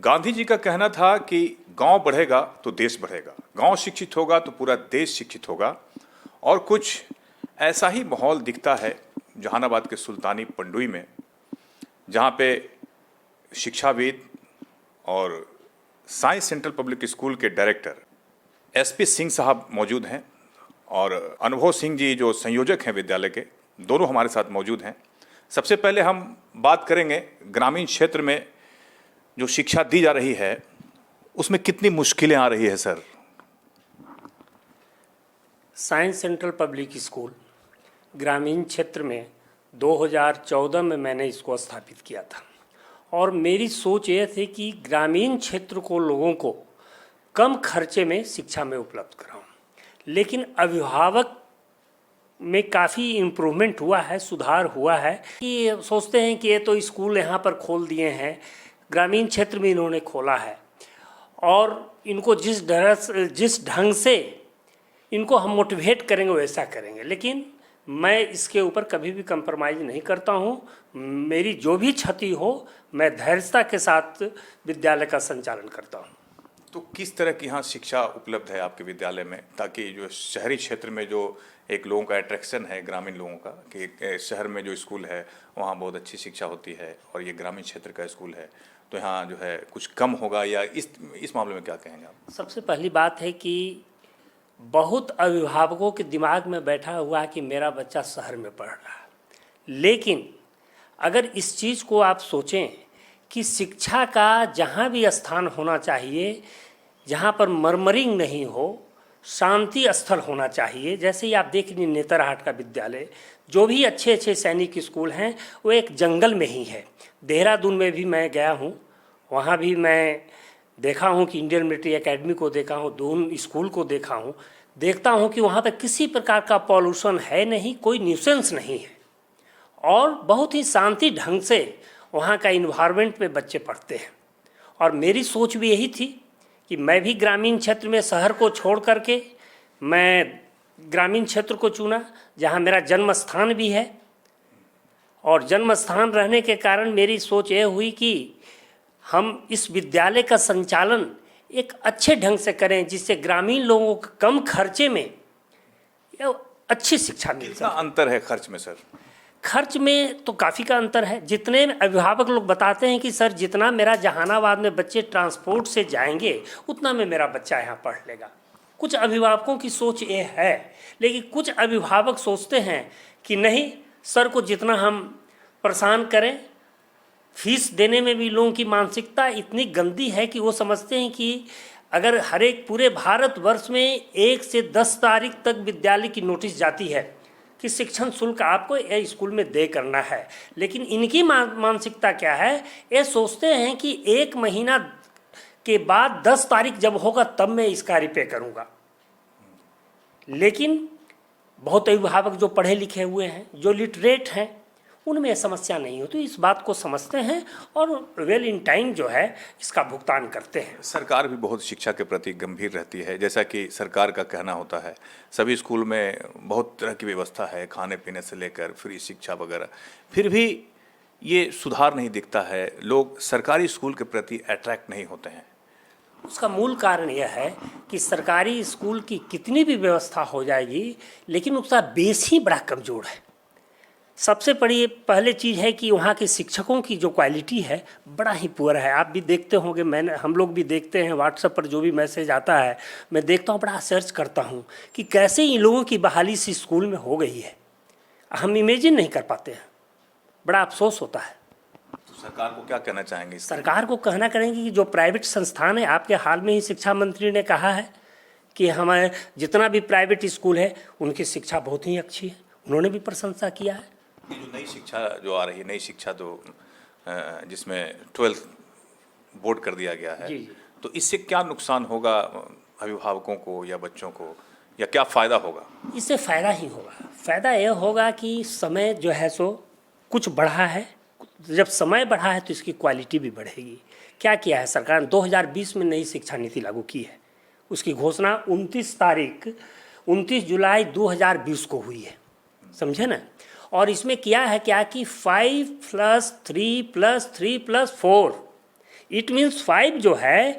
गांधी जी का कहना था कि गांव बढ़ेगा तो देश बढ़ेगा, गांव शिक्षित होगा तो पूरा देश शिक्षित होगा। और कुछ ऐसा ही माहौल दिखता है जहानाबाद के सुल्तानी पंडुई में, जहां पे शिक्षाविद और साइंस सेंट्रल पब्लिक स्कूल के डायरेक्टर एसपी सिंह साहब मौजूद हैं और अनुभव सिंह जी जो संयोजक हैं विद्यालय के, दोनों हमारे साथ मौजूद हैं। सबसे पहले हम बात करेंगे ग्रामीण क्षेत्र में जो शिक्षा दी जा रही है उसमें कितनी मुश्किलें आ रही है sir. Science central public school ग्रामीण क्षेत्र में 2014 में मैंने इसको स्थापित किया था और मेरी सोच ये थी कि ग्रामीण क्षेत्र को लोगों को कम खर्चे में शिक्षा में उपलब्ध कराऊं। लेकिन अभिभावक में काफ़ी इम्प्रूवमेंट हुआ है, सुधार हुआ है कि सोचते हैं कि ये तो स्कूल यहाँ पर खोल दिए हैं, ग्रामीण क्षेत्र में इन्होंने खोला है और इनको जिस ढंग से इनको हम मोटिवेट करेंगे वैसा करेंगे। लेकिन मैं इसके ऊपर कभी भी कंप्रोमाइज़ नहीं करता हूँ। मेरी जो भी क्षति हो मैं धैर्यता के साथ विद्यालय का संचालन करता हूँ। तो किस तरह की यहाँ शिक्षा उपलब्ध है आपके विद्यालय में, ताकि जो शहरी क्षेत्र में जो एक लोगों का अट्रैक्शन है ग्रामीण लोगों का कि शहर में जो स्कूल है वहाँ बहुत अच्छी शिक्षा होती है और ये ग्रामीण क्षेत्र का स्कूल है, तो यहाँ जो है कुछ कम होगा, या इस मामले में क्या कहेंगे आप? सबसे पहली बात है कि बहुत अभिभावकों के दिमाग में बैठा हुआ है कि मेरा बच्चा शहर में पढ़ रहा है। लेकिन अगर इस चीज़ को आप सोचें कि शिक्षा का जहाँ भी स्थान होना चाहिए, जहाँ पर मर्मरिंग नहीं हो, शांति स्थल होना चाहिए। जैसे ही आप देख लीजिए नेतरहाट का विद्यालय, जो भी अच्छे अच्छे सैनिक स्कूल हैं वो एक जंगल में ही है। देहरादून में भी मैं गया हूँ, वहाँ भी मैं देखा हूँ कि इंडियन मिलिट्री एकेडमी को देखा हूँ, दून स्कूल को देखा हूँ। देखता हूँ कि वहाँ पर किसी प्रकार का पॉल्यूशन है नहीं, कोई न्यूसेंस नहीं है और बहुत ही शांति ढंग से वहाँ का इन्वायरमेंट में बच्चे पढ़ते हैं। और मेरी सोच भी यही थी कि मैं भी ग्रामीण क्षेत्र में, शहर को छोड़ करके मैं ग्रामीण क्षेत्र को चुना जहाँ मेरा जन्म स्थान भी है। और जन्म स्थान रहने के कारण मेरी सोच ये हुई कि हम इस विद्यालय का संचालन एक अच्छे ढंग से करें जिससे ग्रामीण लोगों को कम खर्चे में अच्छी शिक्षा मिल सके। कितना अंतर है खर्च में सर? खर्च में तो काफ़ी का अंतर है। जितने अभिभावक लोग बताते हैं कि सर जितना मेरा जहानाबाद में बच्चे ट्रांसपोर्ट से जाएंगे उतना में मेरा बच्चा यहाँ पढ़ लेगा। कुछ अभिभावकों की सोच ये है, लेकिन कुछ अभिभावक सोचते हैं कि नहीं, सर को जितना हम परेशान करें, फीस देने में भी लोगों की मानसिकता इतनी गंदी है कि वो समझते हैं कि अगर हर एक पूरे भारतवर्ष में 1 से 10 तारीख तक विद्यालय की नोटिस जाती है कि शिक्षण शुल्क आपको ये स्कूल में दे करना है। लेकिन इनकी मानसिकता क्या है, ये सोचते हैं कि 1 महीना के बाद 10 तारीख जब होगा तब मैं इसका रिपे करूँगा। लेकिन बहुत अभिभावक जो पढ़े लिखे हुए हैं, जो लिटरेट हैं, उनमें समस्या नहीं होती, इस बात को समझते हैं और वेल इन टाइम जो है इसका भुगतान करते हैं। सरकार भी बहुत शिक्षा के प्रति गंभीर रहती है। जैसा कि सरकार का कहना होता है सभी स्कूल में बहुत तरह की व्यवस्था है, खाने पीने से लेकर फ्री शिक्षा वगैरह, फिर भी ये सुधार नहीं दिखता है, लोग सरकारी स्कूल के प्रति अट्रैक्ट नहीं होते हैं। उसका मूल कारण यह है कि सरकारी स्कूल की कितनी भी व्यवस्था हो जाएगी लेकिन उसका बेस ही बड़ा कमज़ोर है। सबसे बड़ी पहले चीज़ है कि वहाँ के शिक्षकों की जो क्वालिटी है बड़ा ही पुअर है। आप भी देखते होंगे, हम लोग भी देखते हैं, व्हाट्सएप पर जो भी मैसेज आता है मैं देखता हूँ, बड़ा सर्च करता हूँ कि कैसे इन लोगों की बहाली इस स्कूल में हो गई है। हम इमेजिन नहीं कर पाते हैं, बड़ा अफसोस होता है। तो सरकार को क्या कहना चाहेंगे? सरकार को कहना करेंगे कि जो प्राइवेट संस्थान है, आपके हाल में ही शिक्षा मंत्री ने कहा है कि हमारे जितना भी प्राइवेट स्कूल है उनकी शिक्षा बहुत ही अच्छी है, उन्होंने भी प्रशंसा किया है। ये जो नई शिक्षा जो आ रही है, नई शिक्षा तो जिसमें 12th बोर्ड कर दिया गया है, तो इससे क्या नुकसान होगा अभिभावकों को या बच्चों को, या क्या फ़ायदा होगा? इससे फ़ायदा ही होगा। फ़ायदा यह होगा कि समय जो है सो कुछ बढ़ा है। जब समय बढ़ा है तो इसकी क्वालिटी भी बढ़ेगी। क्या किया है सरकार ने? 2020 में नई शिक्षा नीति लागू की है। उसकी घोषणा 29 जुलाई 2020 को हुई है, समझे ना। और इसमें किया है क्या कि 5+3+3+4 इट मीन्स 5 जो है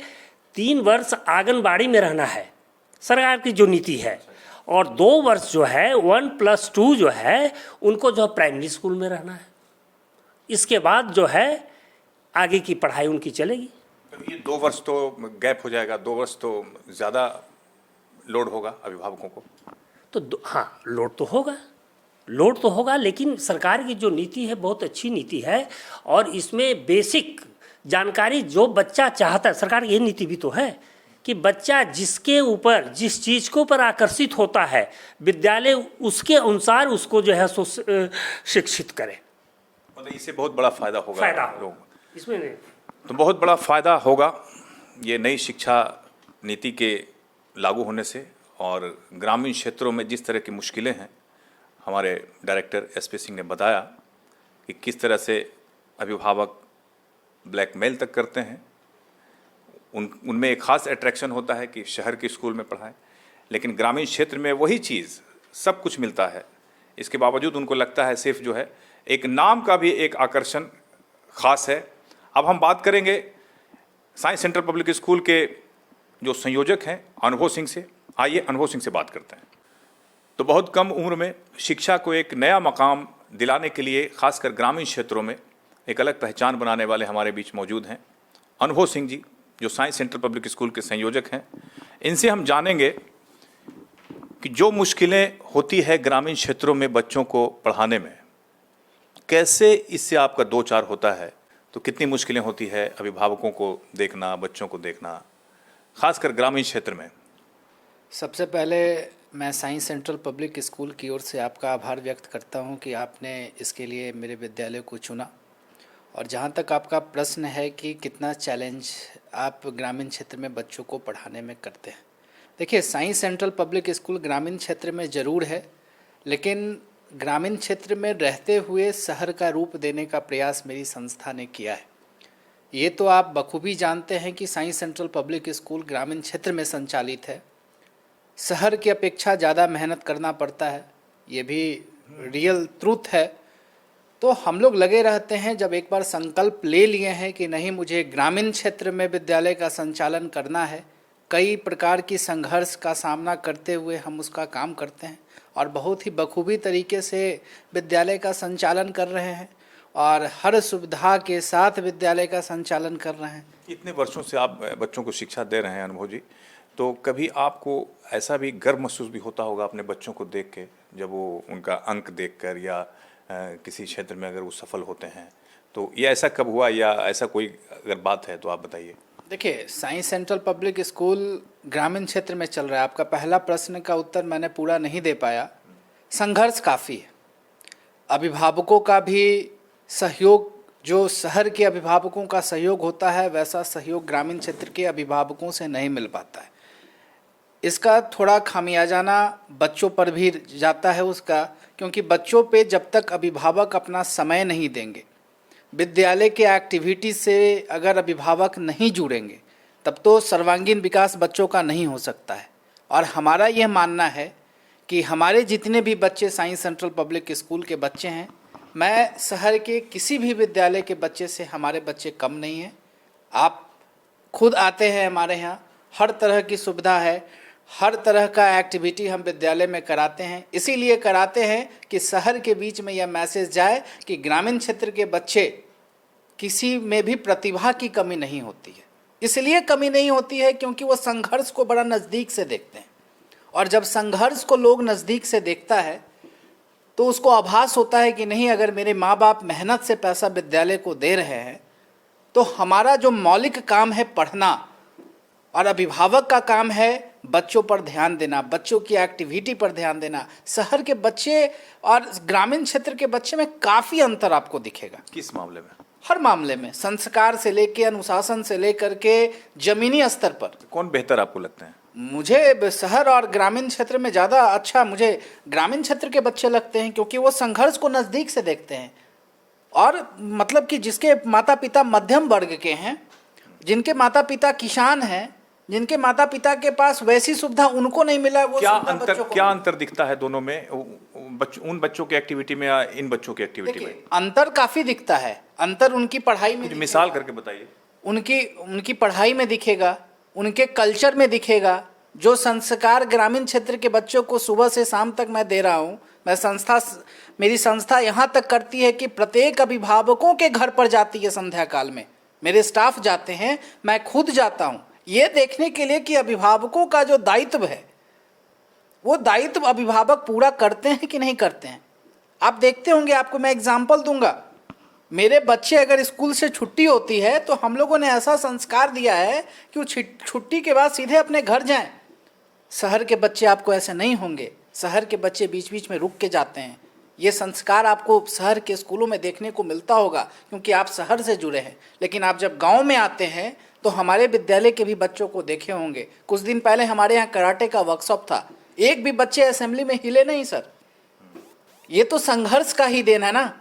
3 वर्ष आंगनबाड़ी में रहना है, सरकार की जो नीति है, और 2 वर्ष जो है 1+2 जो है उनको जो प्राइमरी स्कूल में रहना है। इसके बाद जो है आगे की पढ़ाई उनकी चलेगी। तो ये 2 वर्ष तो गैप हो जाएगा, 2 वर्ष तो ज़्यादा लोड होगा अभिभावकों को। तो हाँ, लोड तो होगा, लेकिन सरकार की जो नीति है बहुत अच्छी नीति है, और इसमें बेसिक जानकारी जो बच्चा चाहता है, सरकार की ये नीति भी तो है कि बच्चा जिसके ऊपर जिस चीज़ के ऊपर आकर्षित होता है, विद्यालय उसके अनुसार उसको जो है शिक्षित करे। मतलब इससे बहुत बड़ा फायदा होगा लोगों को इसमें नहीं। तो बहुत बड़ा फायदा होगा ये नई शिक्षा नीति के लागू होने से। और ग्रामीण क्षेत्रों में जिस तरह की मुश्किलें हैं, हमारे डायरेक्टर एसपी सिंह ने बताया कि किस तरह से अभिभावक ब्लैकमेल तक करते हैं। उनमें एक ख़ास अट्रैक्शन होता है कि शहर के स्कूल में पढ़ाएं, लेकिन ग्रामीण क्षेत्र में वही चीज़ सब कुछ मिलता है। इसके बावजूद उनको लगता है सिर्फ जो है एक नाम का भी एक आकर्षण ख़ास है। अब हम बात करेंगे साइंस सेंटर पब्लिक स्कूल के जो संयोजक हैं अनुभव सिंह से। आइए अनुभव सिंह से बात करते हैं। तो बहुत कम उम्र में शिक्षा को एक नया मकाम दिलाने के लिए खासकर ग्रामीण क्षेत्रों में एक अलग पहचान बनाने वाले हमारे बीच मौजूद हैं अनुभव सिंह जी, जो साइंस सेंटर पब्लिक स्कूल के संयोजक हैं। इनसे हम जानेंगे कि जो मुश्किलें होती है ग्रामीण क्षेत्रों में बच्चों को पढ़ाने में, कैसे इससे आपका दो चार होता है, तो कितनी मुश्किलें होती है अभिभावकों को देखना, बच्चों को देखना, खासकर ग्रामीण क्षेत्र में। सबसे पहले मैं साइंस सेंट्रल पब्लिक स्कूल की ओर से आपका आभार व्यक्त करता हूं कि आपने इसके लिए मेरे विद्यालय को चुना। और जहां तक आपका प्रश्न है कि कितना चैलेंज आप ग्रामीण क्षेत्र में बच्चों को पढ़ाने में करते हैं, देखिए साइंस सेंट्रल पब्लिक स्कूल ग्रामीण क्षेत्र में ज़रूर है, लेकिन ग्रामीण क्षेत्र में रहते हुए शहर का रूप देने का प्रयास मेरी संस्था ने किया है। ये तो आप बखूबी जानते हैं कि साइंस सेंट्रल पब्लिक स्कूल ग्रामीण क्षेत्र में संचालित है। शहर की अपेक्षा ज़्यादा मेहनत करना पड़ता है, ये भी रियल ट्रूथ है। तो हम लोग लगे रहते हैं, जब एक बार संकल्प ले लिए हैं कि नहीं मुझे ग्रामीण क्षेत्र में विद्यालय का संचालन करना है, कई प्रकार की संघर्ष का सामना करते हुए हम उसका काम करते हैं और बहुत ही बखूबी तरीके से विद्यालय का संचालन कर रहे हैं और हर सुविधा के साथ विद्यालय का संचालन कर रहे हैं। इतने वर्षों से आप बच्चों को शिक्षा दे रहे हैं अनुभव जी, तो कभी आपको ऐसा भी गर्व महसूस भी होता होगा अपने बच्चों को देख के, जब वो उनका अंक देखकर या किसी क्षेत्र में अगर वो सफल होते हैं, तो ये ऐसा कब हुआ या ऐसा कोई अगर बात है तो आप बताइए। देखिए साइंस सेंट्रल पब्लिक स्कूल ग्रामीण क्षेत्र में चल रहा है। आपका पहला प्रश्न का उत्तर मैंने पूरा नहीं दे पाया। संघर्ष काफ़ी है, अभिभावकों का भी सहयोग, जो शहर के अभिभावकों का सहयोग होता है वैसा सहयोग ग्रामीण क्षेत्र के अभिभावकों से नहीं मिल पाता है। इसका थोड़ा खामियाजाना बच्चों पर भी जाता है उसका, क्योंकि बच्चों पे जब तक अभिभावक अपना समय नहीं देंगे, विद्यालय के एक्टिविटी से अगर अभिभावक नहीं जुड़ेंगे, तब तो सर्वांगीण विकास बच्चों का नहीं हो सकता है। और हमारा यह मानना है कि हमारे जितने भी बच्चे साइंस सेंट्रल पब्लिक स्कूल के बच्चे हैं, मैं शहर के किसी भी विद्यालय के बच्चे से हमारे बच्चे कम नहीं हैं। आप खुद आते हैं हमारे यहाँ, हर तरह की सुविधा है, हर तरह का एक्टिविटी हम विद्यालय में कराते हैं। इसीलिए कराते हैं कि शहर के बीच में यह मैसेज जाए कि ग्रामीण क्षेत्र के बच्चे किसी में भी प्रतिभा की कमी नहीं होती है। इसलिए कमी नहीं होती है क्योंकि वो संघर्ष को बड़ा नज़दीक से देखते हैं, और जब संघर्ष को लोग नज़दीक से देखता है तो उसको आभास होता है कि नहीं, अगर मेरे माँ बाप मेहनत से पैसा विद्यालय को दे रहे हैं तो हमारा जो मौलिक काम है पढ़ना, और अभिभावक का काम है बच्चों पर ध्यान देना, बच्चों की एक्टिविटी पर ध्यान देना। शहर के बच्चे और ग्रामीण क्षेत्र के बच्चे में काफ़ी अंतर आपको दिखेगा। किस मामले में? हर मामले में, संस्कार से लेके, अनुशासन से लेकर के जमीनी स्तर पर। कौन बेहतर आपको लगता है? मुझे शहर और ग्रामीण क्षेत्र में ज़्यादा अच्छा मुझे ग्रामीण क्षेत्र के बच्चे लगते हैं, क्योंकि वो संघर्ष को नज़दीक से देखते हैं। और मतलब कि जिसके माता पिता मध्यम वर्ग के हैं, जिनके माता पिता किसान हैं, जिनके माता पिता के पास वैसी सुविधा उनको नहीं मिला, वो क्या अंतर दिखता है दोनों में, उन बच्चों की एक्टिविटी में या इन बच्चों की एक्टिविटी में? अंतर काफ़ी दिखता है। अंतर उनकी पढ़ाई में, मिसाल करके बताइए। उनकी उनकी पढ़ाई में दिखेगा, उनके कल्चर में दिखेगा। जो संस्कार ग्रामीण क्षेत्र के बच्चों को सुबह से शाम तक मैं दे रहा हूँ, मेरी संस्था यहाँ तक करती है कि प्रत्येक अभिभावकों के घर पर जाती है संध्या काल में, मेरे स्टाफ जाते हैं, मैं खुद जाता हूँ ये देखने के लिए कि अभिभावकों का जो दायित्व है वो दायित्व अभिभावक पूरा करते हैं कि नहीं करते हैं। आप देखते होंगे, आपको मैं एग्जाम्पल दूंगा, मेरे बच्चे अगर स्कूल से छुट्टी होती है तो हम लोगों ने ऐसा संस्कार दिया है कि वो छुट्टी के बाद सीधे अपने घर जाएं। शहर के बच्चे आपको ऐसे नहीं होंगे, शहर के बच्चे बीच बीच में रुक के जाते हैं। ये संस्कार आपको शहर के स्कूलों में देखने को मिलता होगा क्योंकि आप शहर से जुड़े हैं। लेकिन आप जब गांव में आते हैं तो हमारे विद्यालय के भी बच्चों को देखे होंगे, कुछ दिन पहले हमारे यहाँ कराटे का वर्कशॉप था, एक भी बच्चे असेंबली में हिले नहीं सर। ये तो संघर्ष का ही देन है ना।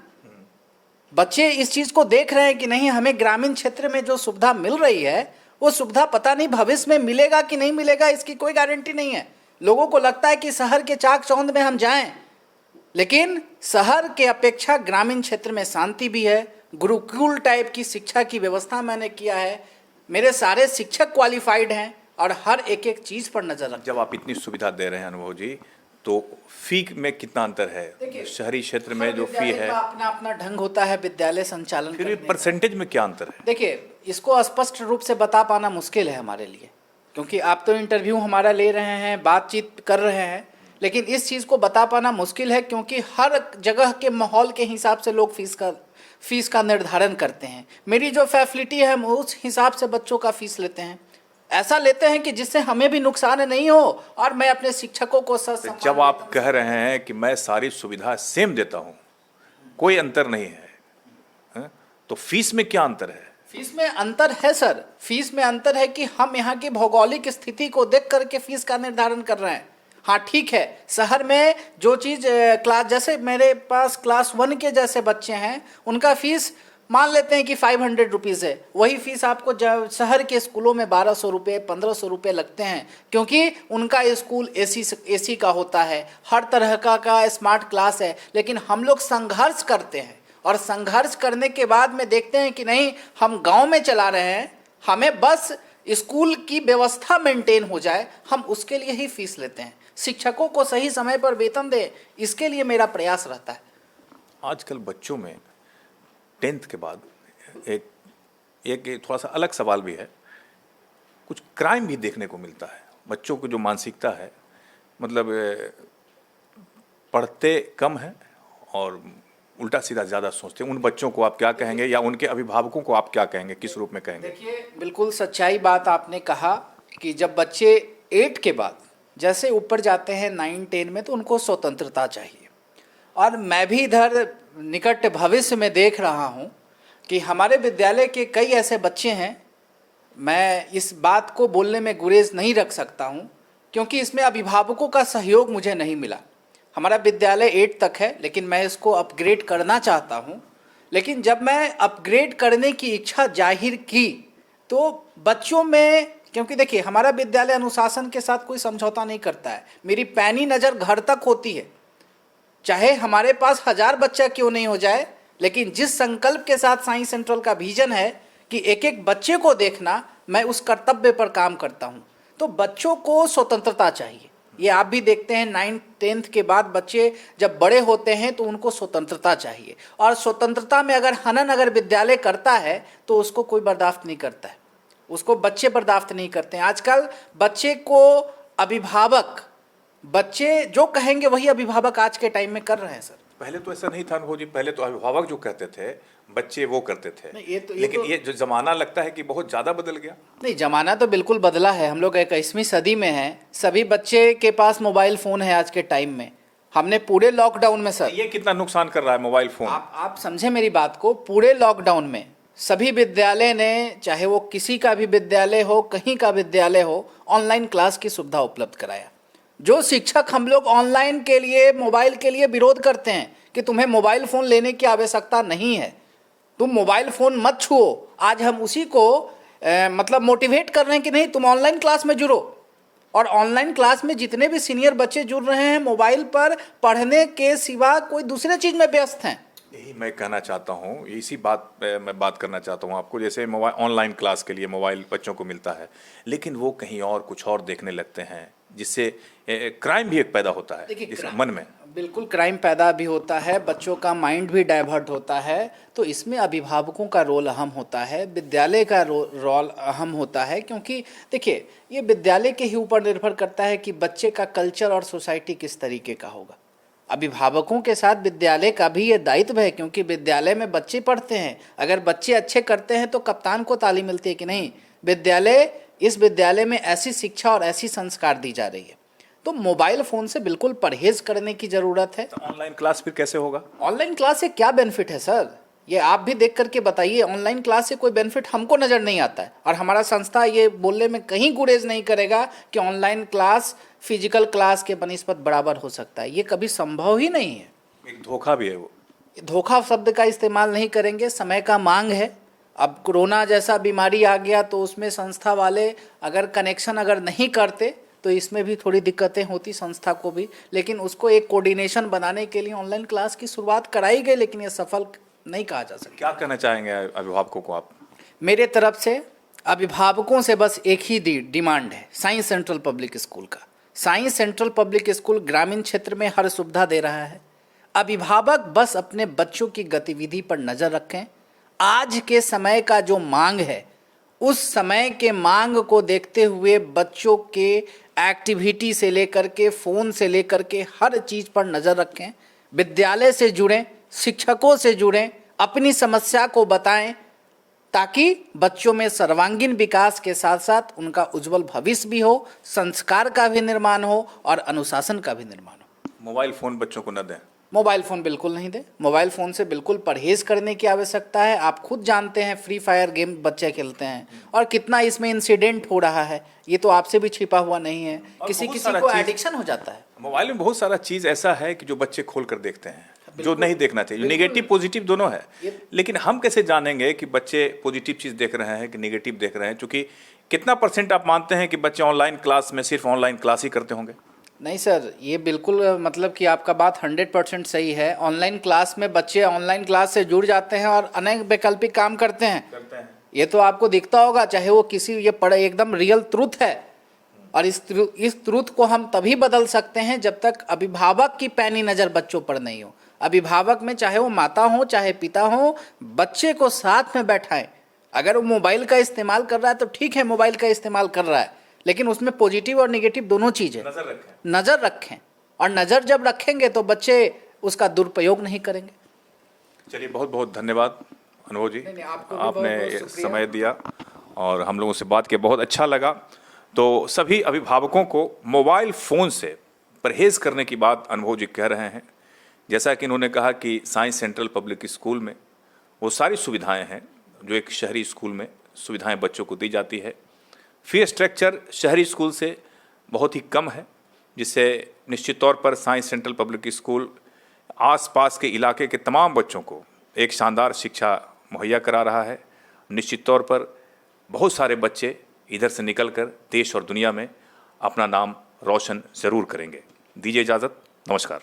बच्चे इस चीज़ को देख रहे हैं कि नहीं, हमें ग्रामीण क्षेत्र में जो सुविधा मिल रही है वो सुविधा पता नहीं भविष्य में मिलेगा कि नहीं मिलेगा, इसकी कोई गारंटी नहीं है। लोगों को लगता है कि शहर के चाक चौंध में हम जाएं, लेकिन शहर के अपेक्षा ग्रामीण क्षेत्र में शांति भी है। गुरुकुल टाइप की शिक्षा की व्यवस्था मैंने किया है, मेरे सारे शिक्षक क्वालिफाइड हैं और हर एक एक चीज़ पर नजर रखते हैं। जब आप इतनी सुविधा दे रहे हैं अनुभव जी, तो फी में कितना अंतर है? शहरी क्षेत्र में जो फी है अपना अपना ढंग होता है विद्यालय संचालन फिर भी परसेंटेज में क्या अंतर है? देखिए, इसको स्पष्ट रूप से बता पाना मुश्किल है हमारे लिए, क्योंकि आप तो इंटरव्यू हमारा ले रहे हैं, बातचीत कर रहे हैं, लेकिन इस चीज़ को बता पाना मुश्किल है क्योंकि हर जगह के माहौल के हिसाब से लोग फीस का निर्धारण करते हैं। मेरी जो फैसिलिटी है हम उस हिसाब से बच्चों का फीस लेते हैं, ऐसा लेते हैं कि जिससे हमें भी नुकसान नहीं हो और मैं अपने शिक्षकों को जब आप कह रहे हैं कि मैं सारी सुविधा सेम देता हूँ, कोई अंतर नहीं है, तो फीस में क्या अंतर है? फीस में अंतर है सर, फीस में अंतर है कि हम यहाँ की भौगोलिक स्थिति को देख करके फीस का निर्धारण कर रहे हैं। हाँ ठीक है, शहर में जो चीज़ क्लास, जैसे मेरे पास क्लास 1 के जैसे बच्चे हैं, उनका फीस मान लेते हैं कि 500 रुपीज़ है, वही फीस आपको शहर के स्कूलों में 1200 रुपये 1500 रुपये लगते हैं, क्योंकि उनका स्कूल एसी का होता है, हर तरह का स्मार्ट क्लास है। लेकिन हम लोग संघर्ष करते हैं और संघर्ष करने के बाद में देखते हैं कि नहीं, हम गांव में चला रहे हैं, हमें बस स्कूल की व्यवस्था मेंटेन हो जाए, हम उसके लिए ही फीस लेते हैं। शिक्षकों को सही समय पर वेतन दे, इसके लिए मेरा प्रयास रहता है। आजकल बच्चों में 10th के बाद एक थोड़ा सा अलग सवाल भी है, कुछ क्राइम भी देखने को मिलता है। बच्चों की जो मानसिकता है, मतलब पढ़ते कम है और उल्टा सीधा ज़्यादा सोचते हैं। उन बच्चों को आप क्या कहेंगे या उनके अभिभावकों को आप क्या कहेंगे, किस रूप में कहेंगे? देखिए, बिल्कुल सच्चाई बात आपने कहा कि जब बच्चे 8 के बाद जैसे ऊपर जाते हैं 9-10 में, तो उनको स्वतंत्रता चाहिए। और मैं भी इधर निकट भविष्य में देख रहा हूँ कि हमारे विद्यालय के कई ऐसे बच्चे हैं, मैं इस बात को बोलने में गुरेज नहीं रख सकता हूँ क्योंकि इसमें अभिभावकों का सहयोग मुझे नहीं मिला। हमारा विद्यालय 8 तक है, लेकिन मैं इसको अपग्रेड करना चाहता हूँ। लेकिन जब मैं अपग्रेड करने की इच्छा जाहिर की तो बच्चों में, क्योंकि देखिए हमारा विद्यालय अनुशासन के साथ कोई समझौता नहीं करता है, मेरी पैनी नज़र घर तक होती है। चाहे हमारे पास 1000 बच्चा क्यों नहीं हो जाए, लेकिन जिस संकल्प के साथ साई सेंट्रल का विजन है कि एक एक बच्चे को देखना, मैं उस कर्तव्य पर काम करता हूँ। तो बच्चों को स्वतंत्रता चाहिए। ये आप भी देखते हैं 9th-10th के बाद बच्चे जब बड़े होते हैं तो उनको स्वतंत्रता चाहिए, और स्वतंत्रता में अगर हनन अगर विद्यालय करता है तो उसको कोई बर्दाश्त नहीं करता है, उसको बच्चे बर्दाश्त नहीं करते हैं। आजकल बच्चे को अभिभावक, बच्चे जो कहेंगे वही अभिभावक आज के टाइम में कर रहे हैं सर। पहले तो ऐसा नहीं था अनुभव जी, पहले तो अभिभावक जो कहते थे बच्चे वो करते थे। लेकिन ये जो जमाना लगता है कि बहुत ज़्यादा बदल गया। नहीं, जमाना तो बिल्कुल बदला है। हम लोग 21वीं सदी में हैं, सभी बच्चे के पास मोबाइल फ़ोन है आज के टाइम में। हमने पूरे लॉकडाउन में सर, ये कितना नुकसान कर रहा है मोबाइल फ़ोन? आप समझे मेरी बात को। पूरे लॉकडाउन में सभी विद्यालय ने, चाहे वो किसी का भी विद्यालय हो, कहीं का विद्यालय हो, ऑनलाइन क्लास की सुविधा उपलब्ध कराया। जो शिक्षक हम लोग ऑनलाइन के लिए, मोबाइल के लिए विरोध करते हैं कि तुम्हें मोबाइल फ़ोन लेने की आवश्यकता नहीं है, तुम मोबाइल फ़ोन मत छुओ, आज हम उसी को मतलब मोटिवेट कर रहे हैं कि नहीं, तुम ऑनलाइन क्लास में जुड़ो। और ऑनलाइन क्लास में जितने भी सीनियर बच्चे जुड़ रहे हैं, मोबाइल पर पढ़ने के सिवा कोई दूसरे चीज़ में व्यस्त हैं। यही मैं कहना चाहता हूँ, इसी बात पे मैं बात करना चाहता हूँ आपको। जैसे मोबाइल ऑनलाइन क्लास के लिए मोबाइल बच्चों को मिलता है, लेकिन वो कहीं और कुछ और देखने लगते हैं, जिससे क्राइम भी एक पैदा होता है इस मन में। बिल्कुल क्राइम पैदा भी होता है, बच्चों का माइंड भी डाइवर्ट होता है। तो इसमें अभिभावकों का रोल अहम होता है, विद्यालय का रोल अहम होता है, क्योंकि देखिए ये विद्यालय के ही ऊपर निर्भर करता है कि बच्चे का कल्चर और सोसाइटी किस तरीके का होगा। अभिभावकों के साथ विद्यालय का भी ये दायित्व है, क्योंकि विद्यालय में बच्चे पढ़ते हैं। अगर बच्चे अच्छे करते हैं तो कप्तान को ताली मिलती है कि नहीं, इस विद्यालय में ऐसी शिक्षा और ऐसी संस्कार दी जा रही है। तो मोबाइल फ़ोन से बिल्कुल परहेज करने की ज़रूरत है। तो ऑनलाइन क्लास फिर कैसे होगा? ऑनलाइन क्लास से क्या बेनिफिट है सर, ये आप भी देख करके बताइए। ऑनलाइन क्लास से कोई बेनिफिट हमको नज़र नहीं आता है, और हमारा संस्था ये बोलने में कहीं गुरेज नहीं करेगा कि ऑनलाइन क्लास फिजिकल क्लास के बनिस्बत बराबर हो सकता है। ये कभी संभव ही नहीं है। एक धोखा भी है वो। धोखा शब्द का इस्तेमाल नहीं करेंगे, समय का मांग है। अब कोरोना जैसा बीमारी आ गया तो उसमें संस्था वाले अगर कनेक्शन नहीं करते तो इसमें भी थोड़ी दिक्कतें होती संस्था को भी, लेकिन उसको एक कोऑर्डिनेशन बनाने के लिए ऑनलाइन क्लास की शुरुआत कराई गई, लेकिन ये सफल नहीं कहा जा सकता। क्या कहना चाहेंगे अभिभावकों को आप? मेरे तरफ से अभिभावकों से बस एक ही डिमांड है, साइंस सेंट्रल पब्लिक स्कूल का। साइंस सेंट्रल पब्लिक स्कूल ग्रामीण क्षेत्र में हर सुविधा दे रहा है। अभिभावक बस अपने बच्चों की गतिविधि पर नज़र रखें। आज के समय का जो मांग है, उस समय के मांग को देखते हुए बच्चों के एक्टिविटी से लेकर के फ़ोन से लेकर के हर चीज़ पर नज़र रखें। विद्यालय से जुड़ें, शिक्षकों से जुड़ें, अपनी समस्या को बताएं, ताकि बच्चों में सर्वांगीण विकास के साथ साथ उनका उज्जवल भविष्य भी हो, संस्कार का भी निर्माण हो और अनुशासन का भी निर्माण हो। मोबाइल फ़ोन बच्चों को न दें। मोबाइल फ़ोन बिल्कुल नहीं दें। मोबाइल फ़ोन से बिल्कुल परहेज़ करने की आवश्यकता है। आप खुद जानते हैं फ्री फायर गेम बच्चे खेलते हैं और कितना इसमें इंसिडेंट हो रहा है, ये तो आपसे भी छिपा हुआ नहीं है। किसी को एडिक्शन हो जाता है। मोबाइल में बहुत सारा चीज़ ऐसा है कि जो बच्चे खोल कर देखते हैं, जो नहीं देखना चाहिए। नेगेटिव पॉजिटिव दोनों है, लेकिन हम कैसे जानेंगे कि बच्चे पॉजिटिव चीज़ देख रहे हैं कि नेगेटिव देख रहे हैं? क्योंकि कितना % आप मानते हैं कि बच्चे ऑनलाइन क्लास में सिर्फ ऑनलाइन क्लास ही करते होंगे? नहीं सर, ये बिल्कुल मतलब कि आपका बात 100% सही है। ऑनलाइन क्लास में बच्चे ऑनलाइन क्लास से जुड़ जाते हैं और अनेक वैकल्पिक काम करते हैं। ये तो आपको दिखता होगा, चाहे वो ये पढ़े एकदम रियल ट्रुथ है। और इस ट्रुथ को हम तभी बदल सकते हैं जब तक अभिभावक की पैनी नज़र बच्चों पर नहीं हो। अभिभावक में चाहे वो माता हो चाहे पिता हो, बच्चे को साथ में बैठाएं। अगर वो मोबाइल का इस्तेमाल कर रहा है तो ठीक है, मोबाइल का इस्तेमाल कर रहा है, लेकिन उसमें पॉजिटिव और नेगेटिव दोनों चीज़ है। नज़र रखें, और नज़र जब रखेंगे तो बच्चे उसका दुरुपयोग नहीं करेंगे। चलिए, बहुत बहुत धन्यवाद अनुभव जी, आपने समय दिया और हम लोगों से बात किया, बहुत अच्छा लगा। तो सभी अभिभावकों को मोबाइल फ़ोन से परहेज़ करने की बात अनुभव जी कह रहे हैं। जैसा कि इन्होंने कहा कि साइंस सेंट्रल पब्लिक स्कूल में वो सारी सुविधाएं हैं जो एक शहरी स्कूल में सुविधाएं बच्चों को दी जाती है। फी स्ट्रक्चर शहरी स्कूल से बहुत ही कम है, जिससे निश्चित तौर पर साइंस सेंट्रल पब्लिक स्कूल आसपास के इलाके के तमाम बच्चों को एक शानदार शिक्षा मुहैया करा रहा है। निश्चित तौर पर बहुत सारे बच्चे इधर से निकलकर देश और दुनिया में अपना नाम रोशन ज़रूर करेंगे। दीजिए इजाज़त, नमस्कार।